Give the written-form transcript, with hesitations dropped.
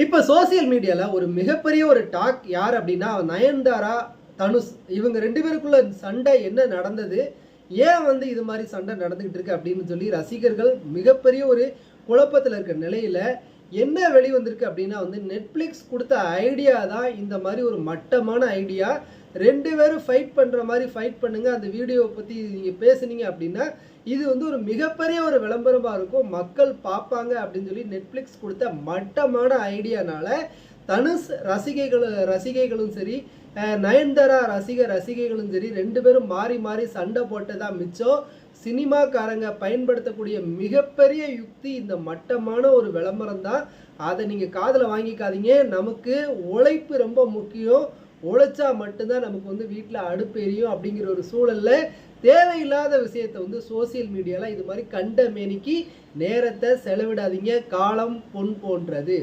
இப்போ சோசியல் மீடியாவில் ஒரு மிகப்பெரிய ஒரு டாக் யார் அப்படின்னா நயன்தாரா, தனுஷ் இவங்க 2 பேருக்குள்ள சண்டை என்ன நடந்தது, ஏன் இது மாதிரி சண்டை நடந்துகிட்டு இருக்கு அப்படின்னு சொல்லி ரசிகர்கள் மிகப்பெரிய ஒரு குழப்பத்தில் இருக்க நிலையில் என்ன வெளிவந்திருக்கு அப்படின்னா நெட்ஃப்ளிக்ஸ் கொடுத்த ஐடியா தான் இந்த மாதிரி ஒரு மட்டமான ஐடியா. 2 பேரும் ஃபைட் பண்ணுற மாதிரி ஃபைட் பண்ணுங்க, அந்த வீடியோவை பற்றி நீங்கள் பேசுனீங்க அப்படின்னா இது ஒரு மிகப்பெரிய ஒரு விளம்பரமாக இருக்கும், மக்கள் பார்ப்பாங்க அப்படின்னு சொல்லி நெட்ஃப்ளிக்ஸ் கொடுத்த மட்டமான ஐடியானால தனுஷ் ரசிகைகளும் சரி, நயன்தாரா ரசிகைகளும் சரி 2 பேரும் மாறி மாறி சண்டை போட்டதான் மிச்சம். சினிமாக்காரங்க பயன்படுத்தக்கூடிய மிகப்பெரிய யுக்தி இந்த மட்டமான ஒரு விளம்பரம் தான். அதை நீங்கள் காதில் வாங்கிக்காதீங்க. நமக்கு உழைப்பு ரொம்ப முக்கியம், உழைச்சா மட்டும்தான் நமக்கு வீட்டில் அடுப்பு எரியும் அப்படிங்கிற ஒரு சூழலில் தேவையில்லாத விஷயத்தை சோசியல் மீடியாவில் இது மாதிரி கண்ட மேனிக்கு நேரத்தை செலவிடாதீங்க. காலம் பொன் போன்றது.